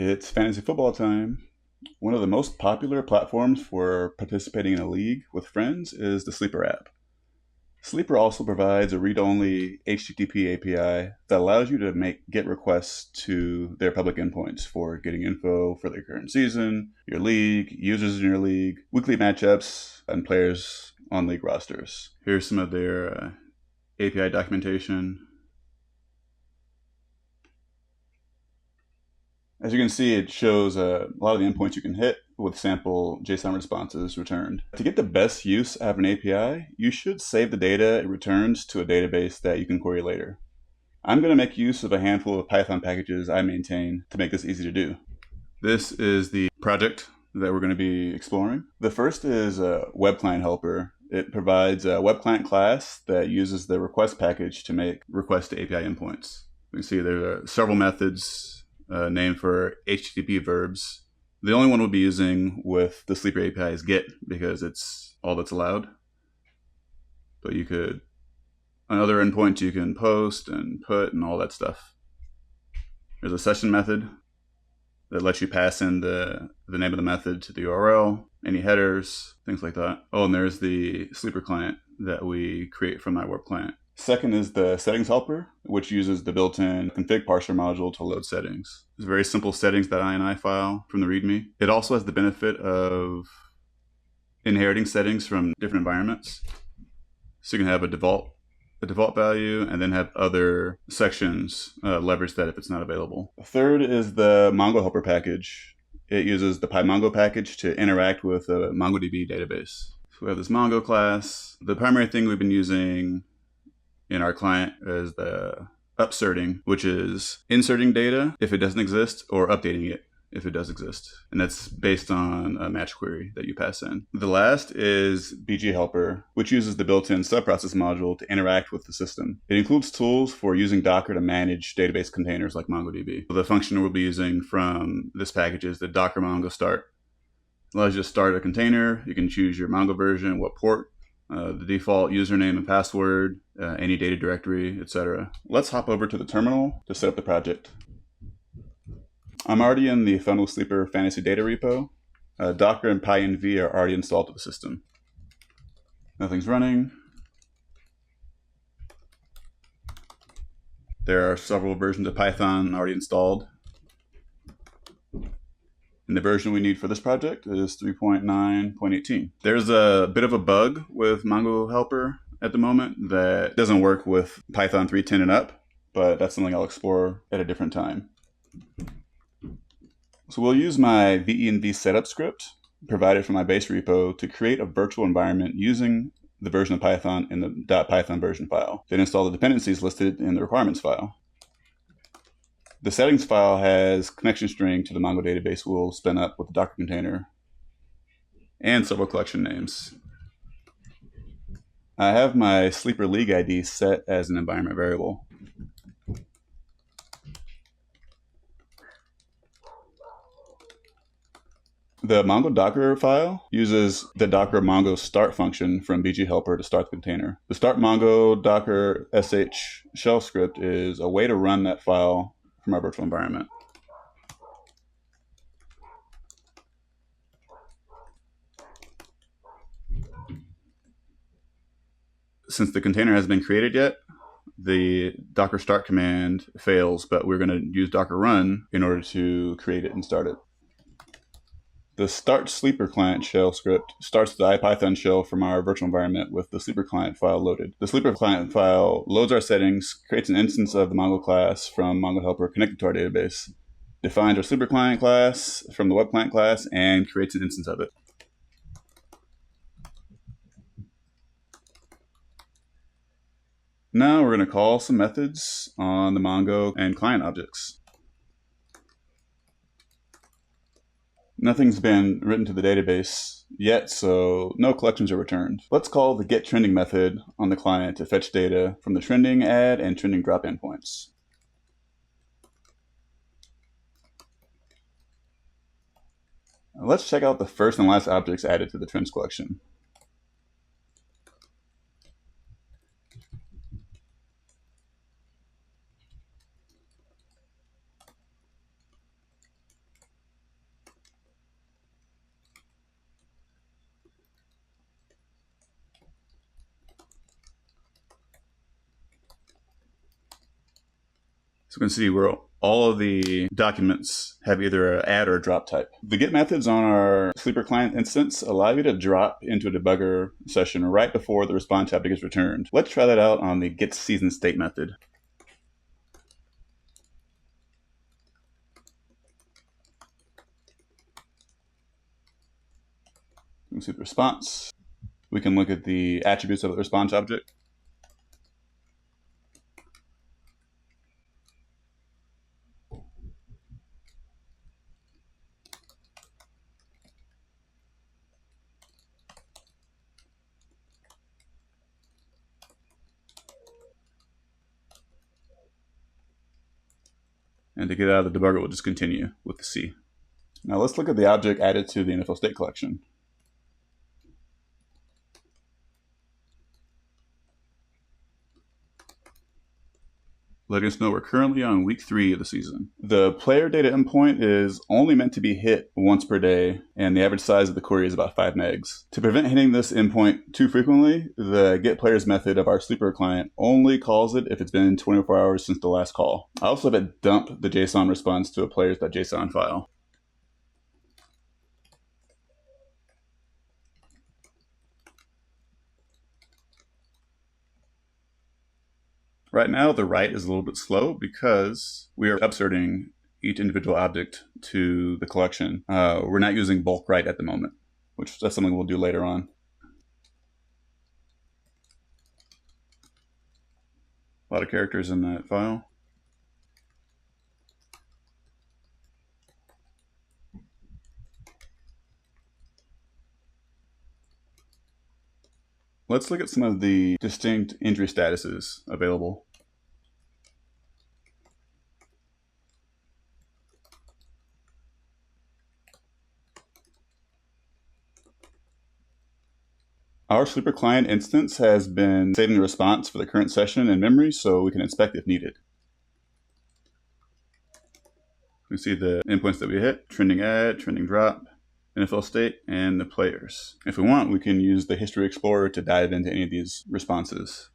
It's fantasy football time. One of the most popular platforms for participating in a league with friends is the Sleeper app. Sleeper also provides a read-only HTTP API that allows you to make GET requests to their public endpoints for getting info for the current season, your league, users in your league, weekly matchups, and players on league rosters. Here's some of their API documentation. As you can see, it shows a lot of the endpoints you can hit with sample JSON responses returned. To get the best use out of an API, you should save the data it returns to a database that you can query later. I'm going to make use of a handful of Python packages I maintain to make this easy to do. This is the project that we're going to be exploring. The first is a webclient-helper. It provides a webclient class that uses the request package to make requests to API endpoints. You can see there are several methods named for HTTP verbs. The only one we'll be using with the Sleeper API is GET because it's all that's allowed. But you could, on other endpoints, you can post and put and all that stuff. There's a session method that lets you pass in the name of the method to the URL, any headers, things like that. Oh, and there's the Sleeper client that we create from that web client. Second is the settings helper, which uses the built-in config parser module to load settings. It's a very simple settings.ini file from the README. It also has the benefit of inheriting settings from different environments. So you can have a default value and then have other sections leverage that if it's not available. Third is the mongo-helper package. It uses the PyMongo package to interact with a MongoDB database. So we have this Mongo class. The primary thing we've been using in our client is the upserting, which is inserting data if it doesn't exist or updating it if it does exist. And that's based on a match query that you pass in. The last is bg-helper, which uses the built-in subprocess module to interact with the system. It includes tools for using Docker to manage database containers like MongoDB. The function we'll be using from this package is the docker mongo start. It allows you to start a container. You can choose your Mongo version, what port, the default username and password, any data directory, etc. Let's hop over to the terminal to set up the project. I'm already in the Funnel Sleeper Fantasy Data repo. Docker and PyEnv are already installed to the system. Nothing's running. There are several versions of Python already installed. And the version we need for this project is 3.9.18. There's a bit of a bug with mongo-helper at the moment that doesn't work with Python 3.10 and up, but that's something I'll explore at a different time. So we'll use my venv-setup script provided from my base repo to create a virtual environment using the version of Python in the .python version file. Then install the dependencies listed in the requirements file. The settings file has connection string to the Mongo database we'll spin up with the Docker container and several collection names. I have my Sleeper League ID set as an environment variable. The Mongo Docker file uses the Docker Mongo start function from bg-helper to start the container. The start Mongo Docker sh shell script is a way to run that file from our virtual environment. Since the container hasn't been created yet, the Docker start command fails, but we're going to use Docker run in order to create it and start it. The start Sleeper client shell script starts the IPython shell from our virtual environment with the Sleeper client file loaded. The Sleeper client file loads our settings, creates an instance of the Mongo class from mongo-helper connected to our database, defines our Sleeper client class from the web client class, and creates an instance of it. Now we're going to call some methods on the Mongo and client objects. Nothing's been written to the database yet, so no collections are returned. Let's call the getTrending method on the client to fetch data from the trending add and trending drop endpoints. Let's check out the first and last objects added to the trends collection. So we can see where all of the documents have either an add or a drop type. The get methods on our Sleeper client instance allow you to drop into a debugger session right before the response object is returned. Let's try that out on the get season state method. We can see the response. We can look at the attributes of the response object. And to get out of the debugger, we'll just continue with the C. Now let's look at the object added to the NFL state collection. Letting us know we're currently on week 3 of the season. The player data endpoint is only meant to be hit once per day, and the average size of the query is about 5 megs. To prevent hitting this endpoint too frequently, the getPlayers method of our Sleeper client only calls it if it's been 24 hours since the last call. I also have it dump the JSON response to a players.json file. Right now, the write is a little bit slow because we are upserting each individual object to the collection. We're not using bulk write at the moment, which that's something we'll do later on. A lot of characters in that file. Let's look at some of the distinct injury statuses available. Our Sleeper client instance has been saving the response for the current session in memory so we can inspect if needed. We see the endpoints that we hit: trending add, trending drop, NFL state, and the players. If we want, we can use the History Explorer to dive into any of these responses.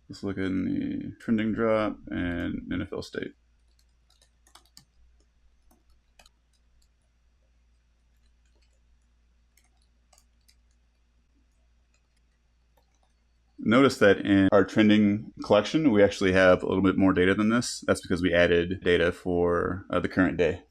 Let's look in the trending drop and NFL state. Notice that in our trending collection, we actually have a little bit more data than this. That's because we added data for the current day.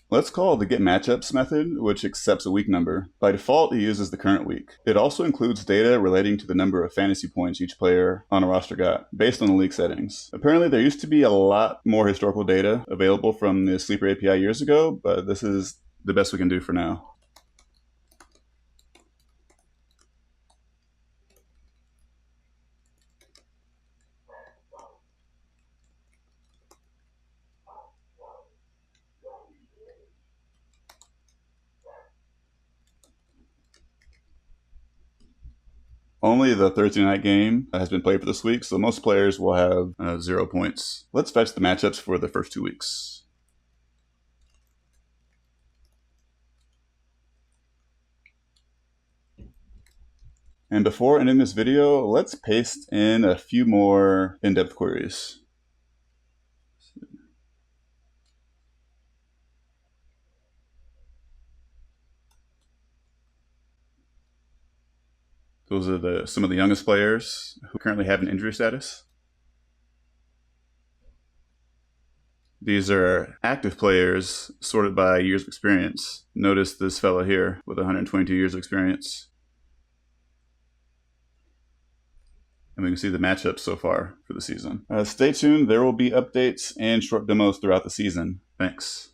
Let's call the getMatchups method, which accepts a week number. By default, it uses the current week. It also includes data relating to the number of fantasy points each player on a roster got, based on the league settings. Apparently, there used to be a lot more historical data available from the Sleeper API years ago, but this is the best we can do for now. Only the Thursday night game has been played for this week, so most players will have 0 points. Let's fetch the matchups for the first 2 weeks. And before ending this video, let's paste in a few more in-depth queries. Those are some of the youngest players who currently have an injury status. These are active players sorted by years of experience. Notice this fellow here with 122 years of experience. And we can see the matchups so far for the season. Stay tuned, there will be updates and short demos throughout the season. Thanks.